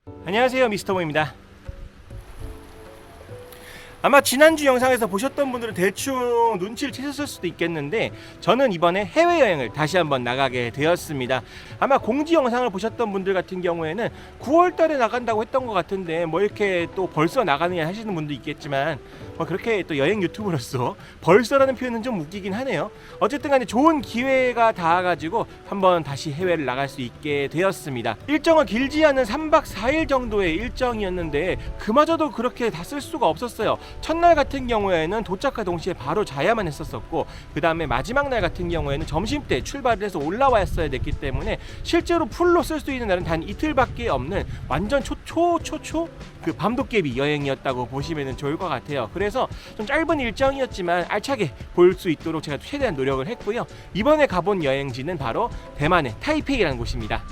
안녕하세요, 미스터모입니다. 아마 지난주 영상에서 보셨던 분들은 대충 눈치를 채셨을 수도 있겠는데, 저는 이번에 해외여행을 다시 한번 나가게 되었습니다. 아마 공지 영상을 보셨던 분들 같은 경우에는 9월달에 나간다고 했던 것 같은데 뭐 이렇게 또 벌써 나가느냐 하시는 분도 있겠지만, 그렇게 또 여행 유튜브로서 벌써라는 표현은 좀 웃기긴 하네요. 어쨌든 간에 좋은 기회가 닿아가지고 한번 다시 해외를 나갈 수 있게 되었습니다. 일정은 길지 않은 3박 4일 정도의 일정이었는데 그마저도 그렇게 다 쓸 수가 없었어요. 첫날 같은 경우에는 도착과 동시에 바로 자야만 했었고, 그 다음에 마지막 날 같은 경우에는 점심때 출발을 해서 올라왔어야 됐기 때문에 실제로 풀로 쓸 수 있는 날은 단 이틀밖에 없는 완전 초초 그 밤도깨비 여행이었다고 보시면 좋을 것 같아요. 그래서 좀 짧은 일정이었지만 알차게 볼 수 있도록 제가 최대한 노력을 했고요. 이번에 가본 여행지는 바로 대만의 타이페이라는 곳입니다.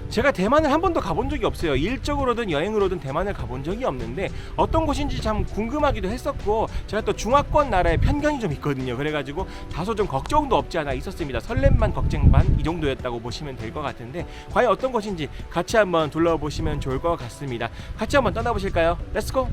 제가 대만을 한 번도 가본 적이 없어요. 일적으로든 여행으로든 대만을 가본 적이 없는데 어떤 곳인지 참 궁금하기도 했었고, 제가 또 중화권 나라에 편견이 좀 있거든요. 그래가지고 다소 좀 걱정도 없지 않아 있었습니다. 설렘만 걱정 반 이 정도였다고 보시면 될 것 같은데, 과연 어떤 곳인지 같이 한번 둘러보시면 좋을 것 같습니다. 같이 한번 떠나보실까요? 렛츠고!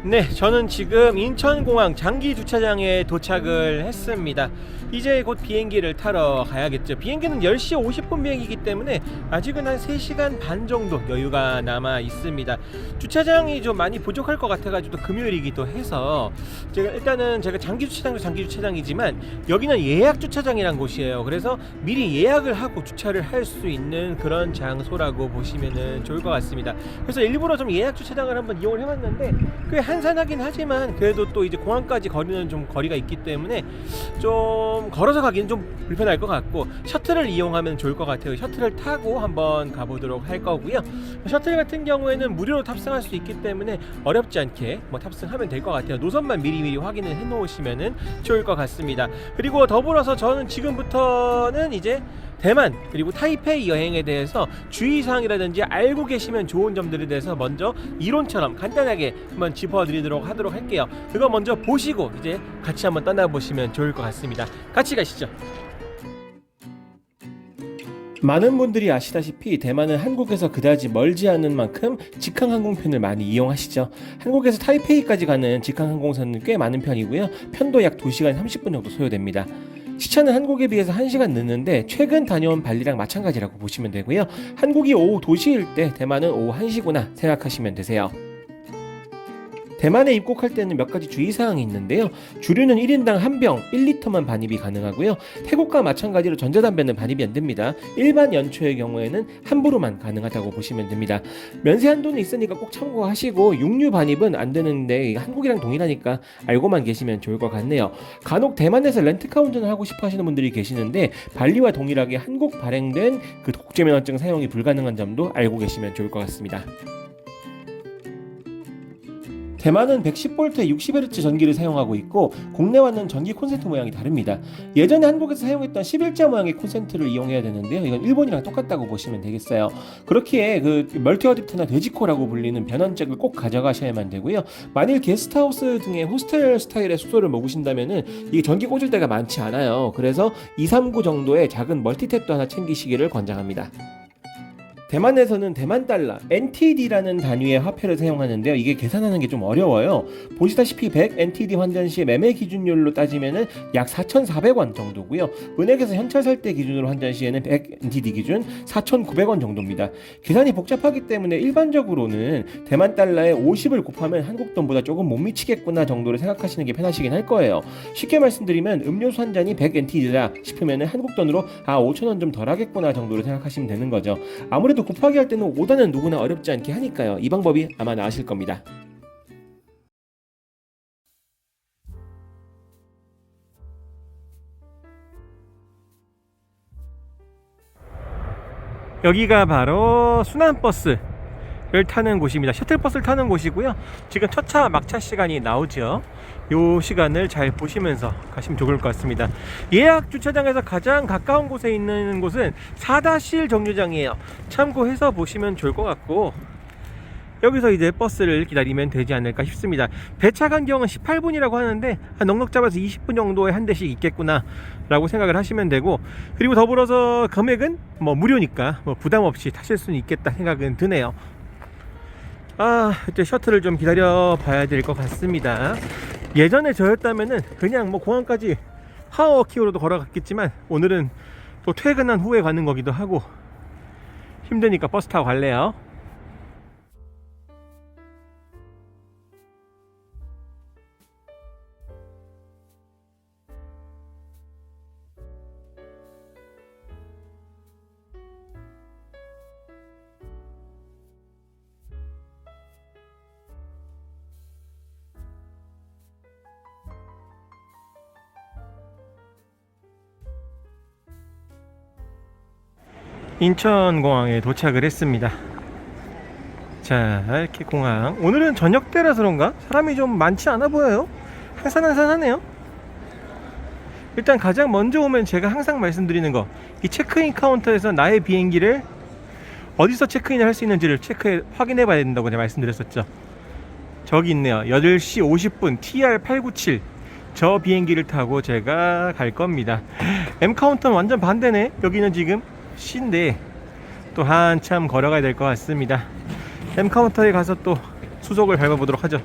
네, 저는 지금 인천공항 장기주차장에 도착을 했습니다. 이제 곧 비행기를 타러 가야겠죠. 비행기는 10시 50분 비행이기 때문에 아직은 한 3시간 반 정도 여유가 남아 있습니다. 주차장이 좀 많이 부족할 것 같아가지고 금요일이기도 해서 제가 장기주차장도 장기주차장이지만 여기는 예약주차장이란 곳이에요. 그래서 미리 예약을 하고 주차를 할 수 있는 그런 장소라고 보시면 좋을 것 같습니다. 그래서 일부러 좀 예약주차장을 한번 이용을 해봤는데 꽤 한산하긴 하지만 그래도 또 이제 공항까지 거리는 좀 거리가 있기 때문에 좀 걸어서 가기는 좀 불편할 것 같고, 셔틀을 이용하면 좋을 것 같아요. 셔틀을 타고 한번 가보도록 할 거고요. 셔틀 같은 경우에는 무료로 탑승할 수 있기 때문에 어렵지 않게 탑승하면 될 것 같아요. 노선만 미리미리 확인을 해 놓으시면 좋을 것 같습니다. 그리고 더불어서 저는 지금부터는 이제 대만 그리고 타이페이 여행에 대해서 주의사항이라든지 알고 계시면 좋은 점들에 대해서 먼저 이론처럼 간단하게 한번 짚어드리도록 하도록 할게요. 그거 먼저 보시고 이제 같이 한번 떠나보시면 좋을 것 같습니다. 같이 가시죠. 많은 분들이 아시다시피 대만은 한국에서 그다지 멀지 않은 만큼 직항 항공편을 많이 이용하시죠. 한국에서 타이페이까지 가는 직항 항공선은 꽤 많은 편이고요. 편도 약 2시간 30분 정도 소요됩니다. 시차는 한국에 비해서 1시간 늦는데 최근 다녀온 발리랑 마찬가지라고 보시면 되고요. 한국이 오후 2시일 때 대만은 오후 1시구나 생각하시면 되세요. 대만에 입국할 때는 몇 가지 주의사항이 있는데요. 주류는 1인당 한 병 1리터만 반입이 가능하고요. 태국과 마찬가지로 전자담배는 반입이 안 됩니다. 일반 연초의 경우에는 함부로만 가능하다고 보시면 됩니다. 면세 한도는 있으니까 꼭 참고하시고, 육류 반입은 안 되는데 한국이랑 동일하니까 알고만 계시면 좋을 것 같네요. 간혹 대만에서 렌트카 운전을 하고 싶어 하시는 분들이 계시는데 발리와 동일하게 한국 발행된 그 국제면허증 사용이 불가능한 점도 알고 계시면 좋을 것 같습니다. 대만은 110V 60Hz 전기를 사용하고 있고, 국내와는 전기 콘센트 모양이 다릅니다. 예전에 한국에서 사용했던 11자 모양의 콘센트를 이용해야 되는데요. 이건 일본이랑 똑같다고 보시면 되겠어요. 그렇기에 그 멀티 어댑터나 돼지코라고 불리는 변원잭을 꼭 가져가셔야만 되고요. 만일 게스트하우스 등의 호스텔 스타일의 숙소를 묵으신다면은 이게 전기 꽂을 때가 많지 않아요. 그래서 239 정도의 작은 멀티탭도 하나 챙기시기를 권장합니다. 대만에서는 대만 달러 NTD라는 단위의 화폐를 사용하는데요. 이게 계산하는 게 좀 어려워요. 보시다시피 100 NTD 환전 시 매매 기준율로 따지면은 약 4,400원 정도고요. 은행에서 현찰 살 때 기준으로 환전 시에는 100 NTD 기준 4,900원 정도입니다. 계산이 복잡하기 때문에 일반적으로는 대만 달러에 50을 곱하면 한국 돈보다 조금 못 미치겠구나 정도를 생각하시는 게 편하시긴 할 거예요. 쉽게 말씀드리면 음료수 한 잔이 100 NTD다 싶으면 한국 돈으로 5,000원 좀 덜 하겠구나 정도를 생각하시면 되는 거죠. 아무래도 곱하기 할 때는 5단은 누구나 어렵지 않게 하니까요. 이 방법이 아마 나으실 겁니다. 여기가 바로 순환버스 타는 곳입니다. 셔틀버스를 타는 곳이고요. 지금 첫차 막차 시간이 나오죠. 요 시간을 잘 보시면서 가시면 좋을 것 같습니다. 예약 주차장에서 가장 가까운 곳에 있는 곳은 4-1 정류장이에요. 참고해서 보시면 좋을 것 같고, 여기서 이제 버스를 기다리면 되지 않을까 싶습니다. 배차 간격은 18분이라고 하는데 한 넉넉 잡아서 20분 정도에 한 대씩 있겠구나 라고 생각을 하시면 되고, 그리고 더불어서 금액은 뭐 무료니까 뭐 부담 없이 타실 수는 있겠다 생각은 드네요. 이제 셔틀을 좀 기다려 봐야 될 것 같습니다. 예전에 저였다면은 그냥 뭐 공항까지 하워키로도 걸어갔겠지만, 오늘은 또 퇴근한 후에 가는 거기도 하고 힘드니까 버스 타고 갈래요. 인천공항에 도착을 했습니다. 자, 이렇게 공항, 오늘은 저녁 때라서 그런가 사람이 좀 많지 않아 보여요. 한산한산하네요. 일단 가장 먼저 오면 제가 항상 말씀드리는 거, 이 체크인 카운터에서 나의 비행기를 어디서 체크인을 할 수 있는지를 확인해 봐야 된다고 제가 말씀드렸었죠. 저기 있네요. 8시 50분 TR897, 저 비행기를 타고 제가 갈 겁니다. M 카운터는 완전 반대네. 여기는 지금 C인데 또 한참 걸어가야 될 것 같습니다. M 카운터에 가서 또 수속을 밟아보도록 하죠.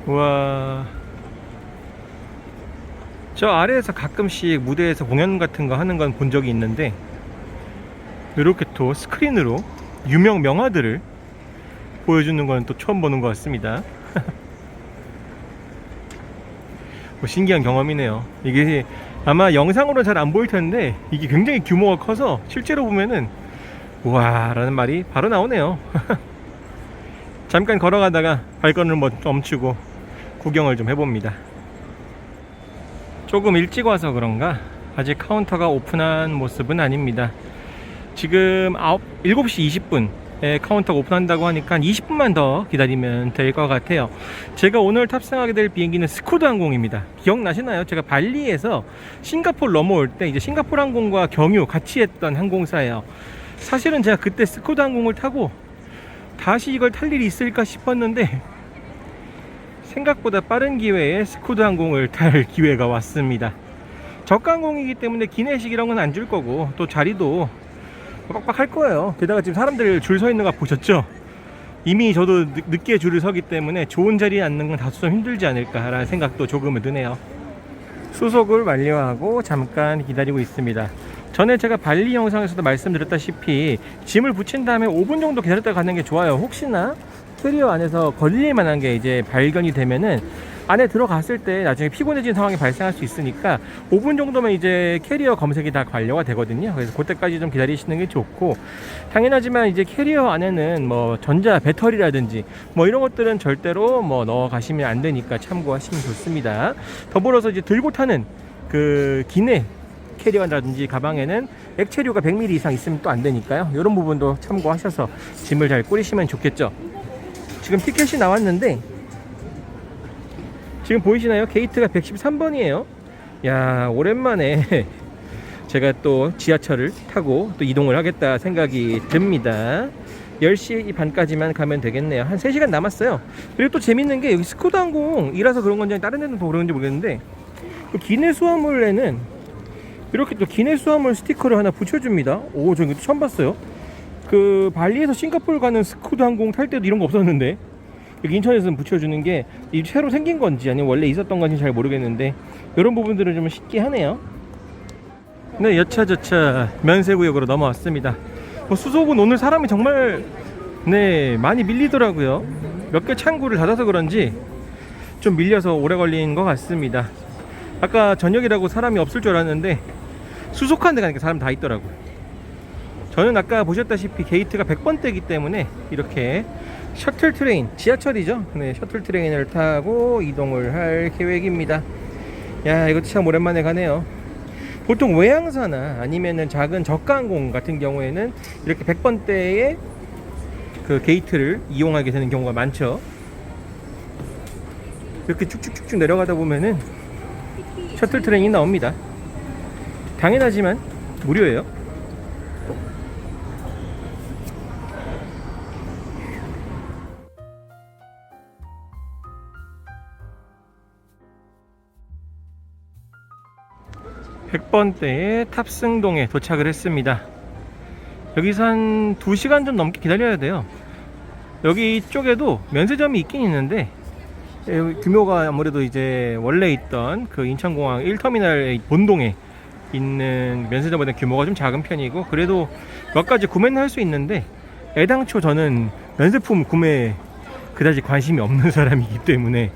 우와, 저 아래에서 가끔씩 무대에서 공연 같은 거 하는 건 본 적이 있는데, 이렇게 또 스크린으로 유명 명화들을 보여주는 건 또 처음 보는 것 같습니다. 뭐 신기한 경험이네요. 이게 아마 영상으로는 잘 안 보일 텐데 이게 굉장히 규모가 커서 실제로 보면은 우와 라는 말이 바로 나오네요. 잠깐 걸어가다가 발걸음을 멈추고 구경을 좀 해봅니다. 조금 일찍 와서 그런가 아직 카운터가 오픈한 모습은 아닙니다. 지금 7시 20분에 카운터가 오픈한다고 하니까 20분만 더 기다리면 될 것 같아요. 제가 오늘 탑승하게 될 비행기는 스쿠드 항공입니다. 기억나시나요? 제가 발리에서 싱가포르 넘어올 때 이제 싱가포르 항공과 경유 같이 했던 항공사예요. 사실은 제가 그때 스쿠드 항공을 타고 다시 이걸 탈 일이 있을까 싶었는데, 생각보다 빠른 기회에 스쿠드 항공을 탈 기회가 왔습니다. 저가 항공이기 때문에 기내식 이런 건 안 줄 거고, 또 자리도 빡빡할 거예요. 게다가 지금 사람들 줄 서 있는 거 보셨죠? 이미 저도 늦게 줄을 서기 때문에 좋은 자리에 앉는 건 다소 좀 힘들지 않을까라는 생각도 조금은 드네요. 수속을 완료하고 잠깐 기다리고 있습니다. 전에 제가 발리 영상에서도 말씀드렸다시피 짐을 붙인 다음에 5분 정도 기다렸다 가는 게 좋아요. 혹시나 캐리어 안에서 걸릴 만한 게 이제 발견이 되면은 안에 들어갔을 때 나중에 피곤해진 상황이 발생할 수 있으니까 5분 정도면 이제 캐리어 검색이 다 완료가 되거든요. 그래서 그때까지 좀 기다리시는 게 좋고, 당연하지만 이제 캐리어 안에는 뭐 전자 배터리라든지 뭐 이런 것들은 절대로 뭐 넣어 가시면 안 되니까 참고하시면 좋습니다. 더불어서 이제 들고 타는 그 기내 캐리어라든지 가방에는 액체류가 100ml 이상 있으면 또 안 되니까요. 이런 부분도 참고하셔서 짐을 잘 꾸리시면 좋겠죠. 지금 티켓이 나왔는데 지금 보이시나요? 게이트가 113번이에요. 야, 오랜만에 제가 또 지하철을 타고 또 이동을 하겠다 생각이 듭니다. 10시 반까지만 가면 되겠네요. 한 3시간 남았어요. 그리고 또 재밌는 게 여기 스쿠드 항공이라서 그런 건지 다른 데는 더 그런지 모르겠는데, 기내 수화물에는 이렇게 또 기내 수화물 스티커를 하나 붙여줍니다. 오, 저 이거 처음 봤어요. 그 발리에서 싱가포르 가는 스쿠드 항공 탈 때도 이런 거 없었는데 여기 인천에서는 붙여주는 게 이 새로 생긴 건지 아니면 원래 있었던 건지 잘 모르겠는데, 이런 부분들은 좀 신기하네요. 네, 여차저차 면세구역으로 넘어왔습니다. 수속은 오늘 사람이 정말 많이 밀리더라고요. 몇 개 창구를 닫아서 그런지 좀 밀려서 오래 걸린 것 같습니다. 아까 저녁이라고 사람이 없을 줄 알았는데 수속한 데 가니까 사람 다 있더라고요. 저는 아까 보셨다시피 게이트가 100번대이기 때문에 이렇게 셔틀 트레인, 지하철이죠. 네, 셔틀 트레인을 타고 이동을 할 계획입니다. 야, 이것도 참 오랜만에 가네요. 보통 외항사나 아니면은 작은 저가 항공 같은 경우에는 이렇게 100번대에 그 게이트를 이용하게 되는 경우가 많죠. 이렇게 쭉쭉쭉쭉 내려가다 보면은 셔틀 트레인이 나옵니다. 당연하지만 무료예요. (100번대의) 탑승동에 도착을 했습니다. 여기서 한 2시간 좀 넘게 기다려야 돼요. 여기 쪽에도 면세점이 있긴 있는데 규모가 아무래도 이제 원래 있던 그 인천공항 1터미널의 본동에 있는 면세점보다 규모가 좀 작은 편이고, 그래도 몇 가지 구매는 할 수 있는데 애당초 저는 면세품 구매에 그다지 관심이 없는 사람이기 때문에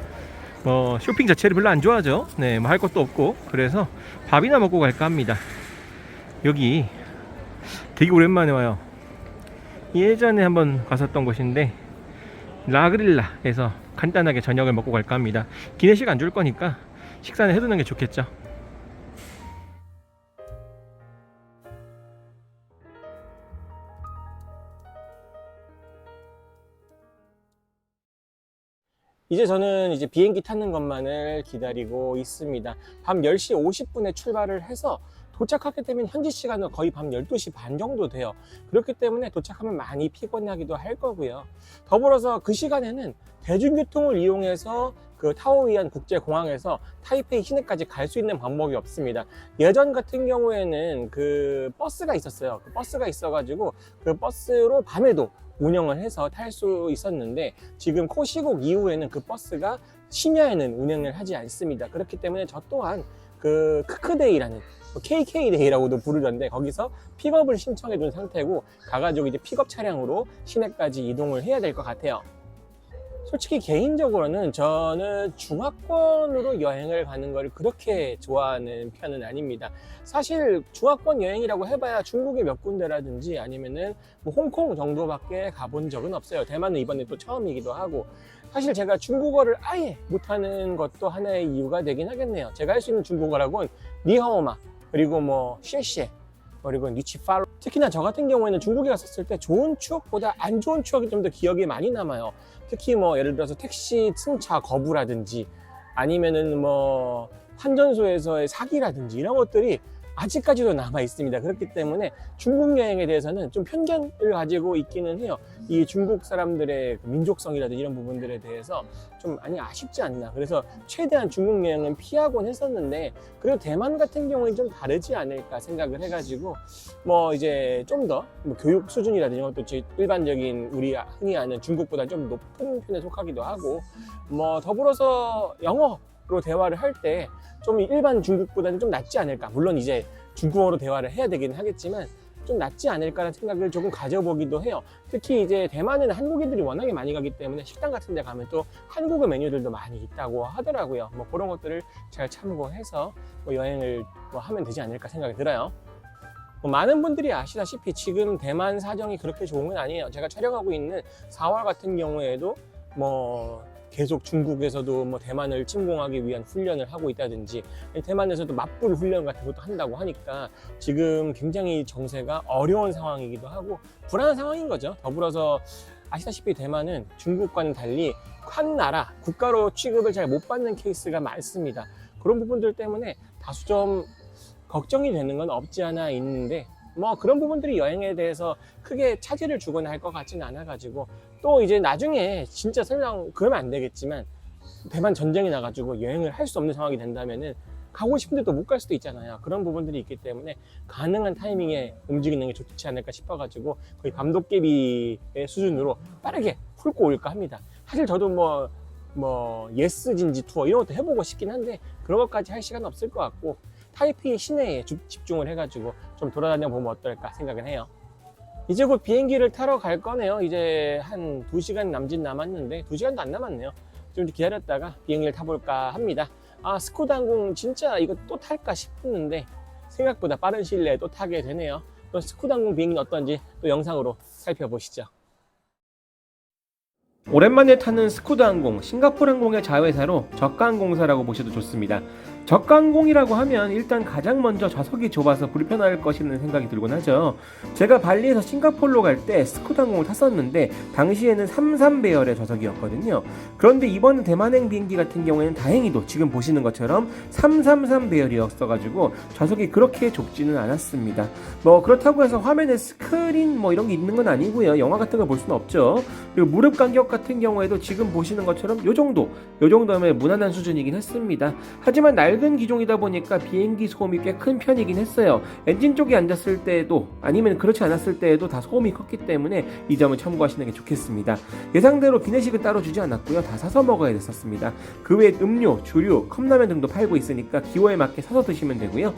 쇼핑 자체를 별로 안 좋아하죠. 네, 뭐 할 것도 없고, 그래서 밥이나 먹고 갈까 합니다. 여기 되게 오랜만에 와요. 예전에 한번 갔었던 곳인데 라그릴라에서 간단하게 저녁을 먹고 갈까 합니다. 기내식 안 줄 거니까 식사는 해두는 게 좋겠죠. 이제 저는 이제 비행기 타는 것만을 기다리고 있습니다. 밤 10시 50분에 출발을 해서 도착하게 되면 현지 시간은 거의 밤 12시 반 정도 돼요. 그렇기 때문에 도착하면 많이 피곤하기도 할 거고요. 더불어서 그 시간에는 대중교통을 이용해서 그 타오이안 국제공항에서 타이페이 시내까지 갈 수 있는 방법이 없습니다. 예전 같은 경우에는 그 버스가 있었어요. 그 버스가 있어가지고 그 버스로 밤에도 운영을 해서 탈 수 있었는데, 지금 코시국 이후에는 그 버스가 심야에는 운행을 하지 않습니다. 그렇기 때문에 저 또한 그 크크데이라는 KK데이라고도 부르던데 거기서 픽업을 신청해 둔 상태고, 가가지고 이제 픽업 차량으로 시내까지 이동을 해야 될 것 같아요. 솔직히 개인적으로는 저는 중화권으로 여행을 가는 걸 그렇게 좋아하는 편은 아닙니다. 사실 중화권 여행이라고 해봐야 중국의 몇 군데라든지 아니면은 뭐 홍콩 정도밖에 가본 적은 없어요. 대만은 이번에 또 처음이기도 하고. 사실 제가 중국어를 아예 못하는 것도 하나의 이유가 되긴 하겠네요. 제가 할 수 있는 중국어라고는 니하오마, 그리고 뭐 쉐쉐, 그리고 니치파로. 특히나 저 같은 경우에는 중국에 갔었을 때 좋은 추억보다 안 좋은 추억이 좀 더 기억에 많이 남아요. 특히 뭐 예를 들어서 택시 승차 거부라든지 아니면은 뭐 환전소에서의 사기라든지 이런 것들이 아직까지도 남아 있습니다. 그렇기 때문에 중국 여행에 대해서는 좀 편견을 가지고 있기는 해요. 이 중국 사람들의 민족성이라든지 이런 부분들에 대해서 좀 많이 아쉽지 않나. 그래서 최대한 중국 여행은 피하곤 했었는데, 그리고 대만 같은 경우는 좀 다르지 않을까 생각을 해가지고 뭐 이제 좀 더 뭐 교육 수준이라든지 이런 것도 일반적인 우리 흔히 아는 중국보다 좀 높은 편에 속하기도 하고, 뭐 더불어서 영어로 대화를 할 때 좀 일반 중국보다는 좀 낫지 않을까. 물론 이제 중국어로 대화를 해야 되긴 하겠지만 좀 낫지 않을까라는 생각을 조금 가져보기도 해요. 특히 이제 대만에는 한국인들이 워낙에 많이 가기 때문에 식당 같은 데 가면 또 한국어 메뉴들도 많이 있다고 하더라고요. 뭐 그런 것들을 잘 참고해서 뭐 여행을 뭐 하면 되지 않을까 생각이 들어요. 뭐 많은 분들이 아시다시피 지금 대만 사정이 그렇게 좋은 건 아니에요. 제가 촬영하고 있는 4월 같은 경우에도 뭐 계속 중국에서도 뭐 대만을 침공하기 위한 훈련을 하고 있다든지, 대만에서도 맞불 훈련 같은 것도 한다고 하니까 지금 굉장히 정세가 어려운 상황이기도 하고 불안한 상황인 거죠. 더불어서 아시다시피 대만은 중국과는 달리 한 나라, 국가로 취급을 잘 못 받는 케이스가 많습니다. 그런 부분들 때문에 다소 좀 걱정이 되는 건 없지 않아 있는데, 뭐 그런 부분들이 여행에 대해서 크게 차질을 주거나 할 것 같지는 않아가지고, 또 이제 나중에 진짜 설령 그러면 안 되겠지만 대만 전쟁이 나가지고 여행을 할 수 없는 상황이 된다면은 가고 싶은데 또 못 갈 수도 있잖아요. 그런 부분들이 있기 때문에 가능한 타이밍에 움직이는 게 좋지 않을까 싶어가지고 거의 밤도깨비의 수준으로 빠르게 훑고 올까 합니다. 사실 저도 뭐 예스 진지 투어 이런 것도 해보고 싶긴 한데 그런 것까지 할 시간은 없을 것 같고, 타이페이 시내에 집중을 해가지고 좀 돌아다녀 보면 어떨까 생각은 해요. 이제 곧 비행기를 타러 갈 거네요. 이제 한 2시간 남짓 남았는데 2시간도 안 남았네요. 좀 기다렸다가 비행기를 타볼까 합니다. 스쿠다 항공 진짜 이거 또 탈까 싶었는데 생각보다 빠른 시일 내에 또 타게 되네요. 또 스쿠다 항공 비행기는 어떤지 또 영상으로 살펴보시죠. 오랜만에 타는 스쿠다 항공, 싱가포르 항공의 자회사로 저가 항공사라고 보셔도 좋습니다. 저가항공이라고 하면 일단 가장 먼저 좌석이 좁아서 불편할 것이라는 생각이 들곤 하죠. 제가 발리에서 싱가포르로 갈 때 스쿠트 항공을 탔었는데 당시에는 33배열의 좌석이었거든요. 그런데 이번 대만행 비행기 같은 경우에는 다행히도 지금 보시는 것처럼 333배열이었어가지고 좌석이 그렇게 좁지는 않았습니다. 뭐 그렇다고 해서 화면에 스크린 뭐 이런 게 있는 건 아니고요. 영화 같은 걸 볼 수는 없죠. 그리고 무릎 간격 같은 경우에도 지금 보시는 것처럼 요 정도면 무난한 수준이긴 했습니다. 하지만 낡은 기종이다 보니까 비행기 소음이 꽤 큰 편이긴 했어요. 엔진 쪽에 앉았을 때에도 아니면 그렇지 않았을 때에도 다 소음이 컸기 때문에 이 점을 참고하시는 게 좋겠습니다. 예상대로 기내식은 따로 주지 않았고요. 다 사서 먹어야 됐었습니다. 그 외에 음료, 주류, 컵라면 등도 팔고 있으니까 기호에 맞게 사서 드시면 되고요.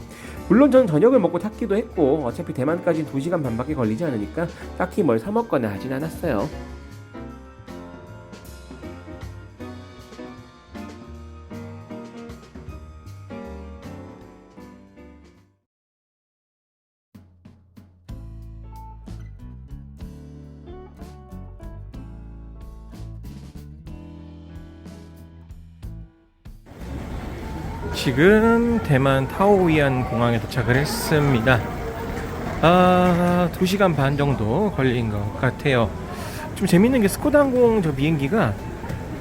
물론 저는 저녁을 먹고 탔기도 했고 어차피 대만까지는 2시간 반밖에 걸리지 않으니까 딱히 뭘 사 먹거나 하진 않았어요. 지금 대만 타오위안 공항에 도착을 했습니다. 2시간 반 정도 걸린 것 같아요. 좀 재밌는 게 스코다 항공 저 비행기가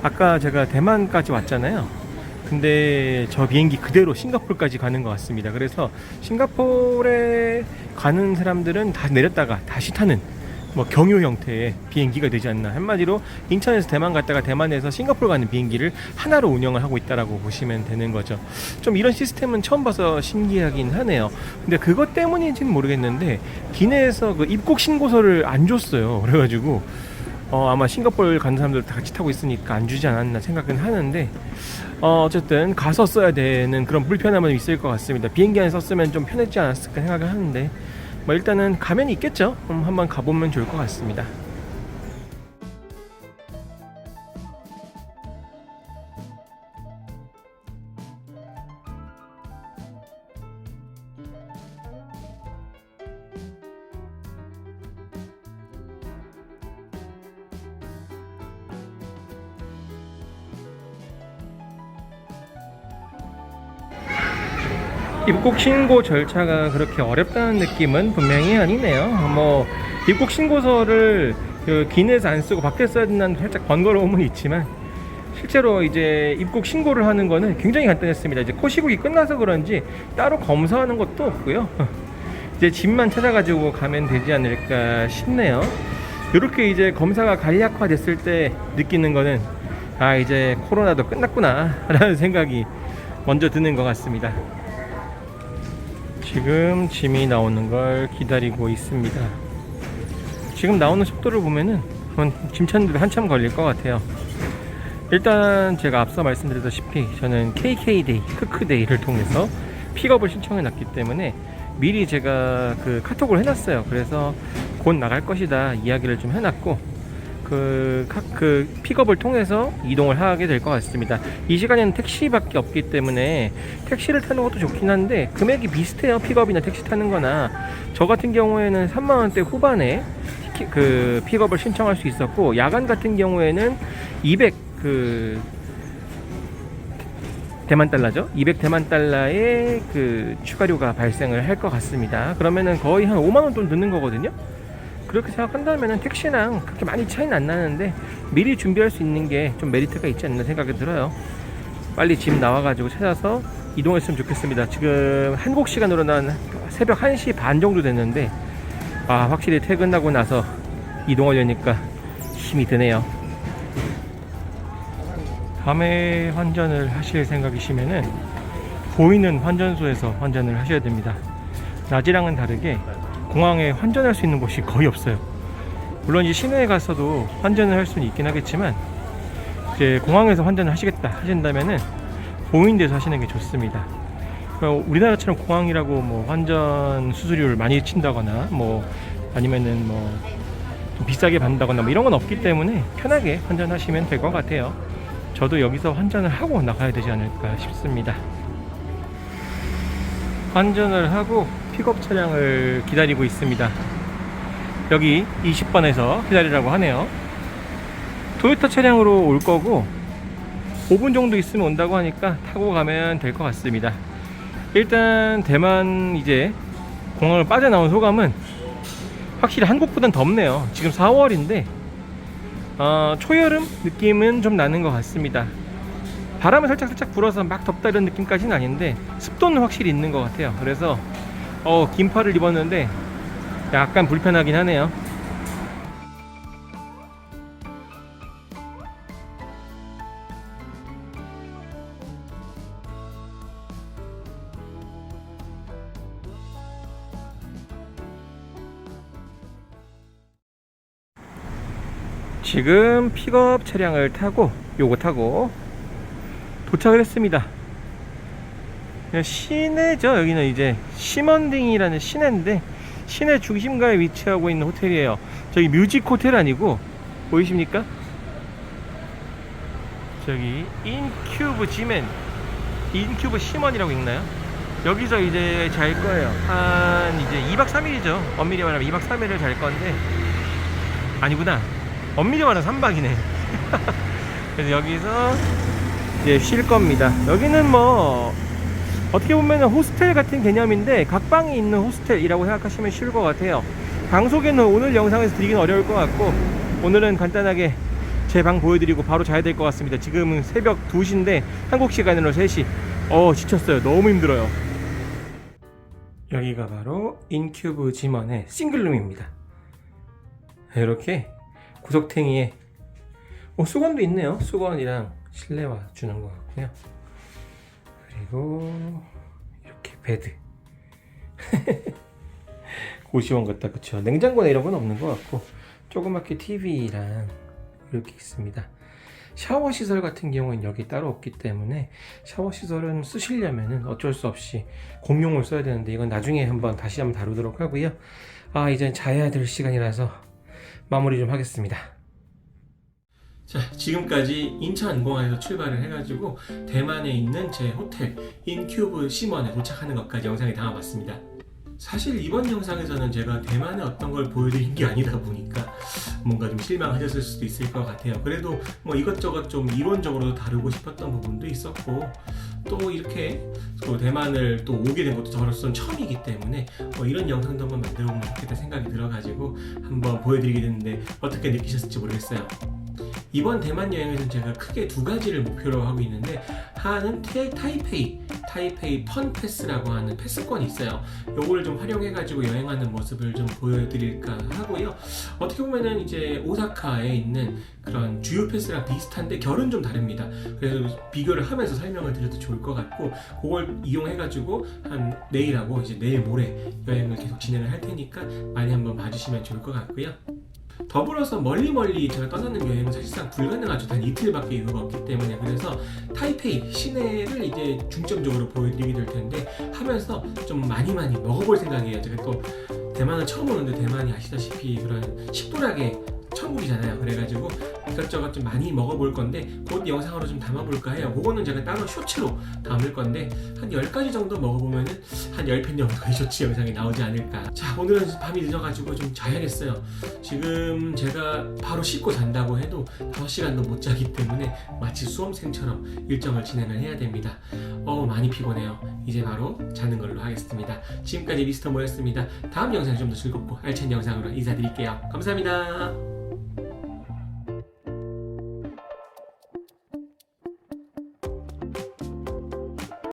아까 제가 대만까지 왔잖아요. 근데 저 비행기 그대로 싱가포르까지 가는 것 같습니다. 그래서 싱가포르에 가는 사람들은 다 내렸다가 다시 타는 뭐 경유 형태의 비행기가 되지 않나. 한마디로 인천에서 대만 갔다가 대만에서 싱가포르 가는 비행기를 하나로 운영을 하고 있다라고 보시면 되는 거죠. 좀 이런 시스템은 처음 봐서 신기하긴 하네요. 근데 그것 때문인지는 모르겠는데 기내에서 그 입국 신고서를 안 줬어요. 그래가지고 아마 싱가포르 가는 사람들 다 같이 타고 있으니까 안 주지 않았나 생각은 하는데 어쨌든 가서 써야 되는 그런 불편함은 있을 것 같습니다. 비행기 안에 썼으면 좀 편했지 않았을까 생각을 하는데 뭐 일단은 가면이 있겠죠. 한번 가보면 좋을 것 같습니다. 입국 신고 절차가 그렇게 어렵다는 느낌은 분명히 아니네요. 뭐 입국 신고서를 그 기내에서 안 쓰고 밖에 써야 된다는 살짝 번거로움은 있지만 실제로 이제 입국 신고를 하는 거는 굉장히 간단했습니다. 이제 코시국이 끝나서 그런지 따로 검사하는 것도 없고요. 이제 집만 찾아가지고 가면 되지 않을까 싶네요. 이렇게 이제 검사가 간략화됐을 때 느끼는 거는 이제 코로나도 끝났구나 라는 생각이 먼저 드는 것 같습니다. 지금 짐이 나오는 걸 기다리고 있습니다. 지금 나오는 속도를 보면은 짐 찾는데 한참 걸릴 것 같아요. 일단 제가 앞서 말씀드렸다시피 저는 KK데이, 크크데이를 통해서 픽업을 신청해 놨기 때문에 미리 제가 그 카톡을 해놨어요. 그래서 곧 나갈 것이다 이야기를 좀 해놨고 그 픽업을 통해서 이동을 하게 될 것 같습니다. 이 시간에는 택시밖에 없기 때문에 택시를 타는 것도 좋긴 한데 금액이 비슷해요. 픽업이나 택시 타는 거나. 저 같은 경우에는 3만원대 후반에 그 픽업을 신청할 수 있었고 야간 같은 경우에는 200 대만 달러죠. 200 대만 달러의 그 추가료가 발생을 할 것 같습니다. 그러면은 거의 한 5만원 돈 드는 거거든요. 그렇게 생각한다면 택시랑 그렇게 많이 차이는 안 나는데 미리 준비할 수 있는 게 좀 메리트가 있지 않나 생각이 들어요. 빨리 짐 나와가지고 찾아서 이동했으면 좋겠습니다. 지금 한국 시간으로는 새벽 1시 반 정도 됐는데 확실히 퇴근하고 나서 이동하려니까 힘이 드네요. 밤에 환전을 하실 생각이시면은 보이는 환전소에서 환전을 하셔야 됩니다. 낮이랑은 다르게 공항에 환전할 수 있는 곳이 거의 없어요. 물론 이제 시내에 가서도 환전을 할 수는 있긴 하겠지만 이제 공항에서 환전을 하신다면은 보이는 데서 하시는 게 좋습니다. 우리나라처럼 공항이라고 뭐 환전 수수료를 많이 친다거나 뭐 아니면은 뭐 좀 비싸게 받는다거나 뭐 이런 건 없기 때문에 편하게 환전하시면 될 것 같아요. 저도 여기서 환전을 하고 나가야 되지 않을까 싶습니다. 환전을 하고 픽업 차량을 기다리고 있습니다. 여기 20번에서 기다리라고 하네요. 토요타 차량으로 올 거고 5분 정도 있으면 온다고 하니까 타고 가면 될 것 같습니다. 일단 대만 이제 공항을 빠져나온 소감은 확실히 한국보단 덥네요. 지금 4월인데 초여름 느낌은 좀 나는 것 같습니다. 바람은 살짝 불어서 막 덥다 이런 느낌까지는 아닌데 습도는 확실히 있는 것 같아요. 그래서 긴팔을 입었는데 약간 불편하긴 하네요. 지금 픽업 차량을 타고 요거 타고 도착을 했습니다. 시내죠. 여기는 이제 시먼딩이라는 시내인데 시내 중심가에 위치하고 있는 호텔이에요. 저기 뮤직 호텔 아니고 보이십니까? 저기 인큐브 지멘, 인큐브 시먼이라고 읽나요? 여기서 이제 잘 거예요. 한 이제 2박 3일이죠. 엄밀히 말하면 2박 3일을 잘 건데 아니구나. 엄밀히 말하면 3박이네. 그래서 여기서 이제 쉴 겁니다. 여기는 뭐 어떻게 보면 호스텔 같은 개념인데 각 방이 있는 호스텔이라고 생각하시면 쉬울 것 같아요. 방 소개는 오늘 영상에서 드리긴 어려울 것 같고 오늘은 간단하게 제 방 보여드리고 바로 자야 될 것 같습니다. 지금은 새벽 2시인데 한국 시간으로 3시. 지쳤어요. 너무 힘들어요. 여기가 바로 인큐브 지먼의 싱글룸입니다. 이렇게 구석탱이에 수건도 있네요. 수건이랑 실내화 주는 것 같고요. 그리고 이렇게 베드. 고시원 같다, 그쵸? 냉장고나 이런 건 없는 것 같고 조그맣게 TV랑 이렇게 있습니다. 샤워 시설 같은 경우는 여기 따로 없기 때문에 샤워 시설은 쓰시려면은 어쩔 수 없이 공용을 써야 되는데 이건 나중에 다시 한번 다루도록 하고요. 이제 자야 될 시간이라서 마무리 좀 하겠습니다. 자, 지금까지 인천공항에서 출발을 해가지고 대만에 있는 제 호텔 인큐브 시먼에 도착하는 것까지 영상에 담아봤습니다. 사실 이번 영상에서는 제가 대만의 어떤 걸 보여드린 게 아니다 보니까 뭔가 좀 실망하셨을 수도 있을 것 같아요. 그래도 뭐 이것저것 좀 이론적으로 다루고 싶었던 부분도 있었고 또 이렇게 또 대만을 또 오게 된 것도 저로서는 처음이기 때문에 이런 영상도 한번 만들어보면 좋겠다 생각이 들어가지고 한번 보여드리게 됐는데 어떻게 느끼셨을지 모르겠어요. 이번 대만 여행에서는 제가 크게 두 가지를 목표로 하고 있는데 하나는 타이페이 펀 패스라고 하는 패스권이 있어요. 요거를 좀 활용해가지고 여행하는 모습을 좀 보여드릴까 하고요. 어떻게 보면은 이제 오사카에 있는 그런 주요 패스랑 비슷한데 결은 좀 다릅니다. 그래서 비교를 하면서 설명을 드려도 좋을 것 같고 그걸 이용해가지고 한 내일하고 이제 내일 모레 여행을 계속 진행을 할 테니까 많이 한번 봐주시면 좋을 것 같고요. 더불어서 멀리 제가 떠나는 여행은 사실상 불가능하죠. 단 이틀밖에 이유가 없기 때문에. 그래서 타이페이 시내를 이제 중점적으로 보여드리게 될 텐데 하면서 좀 많이 먹어볼 생각이에요. 제가 또 대만을 처음 오는데 대만이 아시다시피 그런 식도락의 천국이잖아요. 그래가지고 이것저것 좀 많이 먹어볼 건데 곧 영상으로 좀 담아볼까 해요. 그거는 제가 따로 쇼츠로 담을 건데 한 10가지 정도 먹어보면은 한 10편 정도의 쇼츠 영상이 나오지 않을까. 자, 오늘은 밤이 늦어가지고 좀 자야겠어요. 지금 제가 바로 씻고 잔다고 해도 5시간도 못 자기 때문에 마치 수험생처럼 일정을 진행을 해야 됩니다. 많이 피곤해요. 이제 바로 자는 걸로 하겠습니다. 지금까지 미스터 모였습니다. 다음 영상이 좀 더 즐겁고 알찬 영상으로 인사드릴게요. 감사합니다.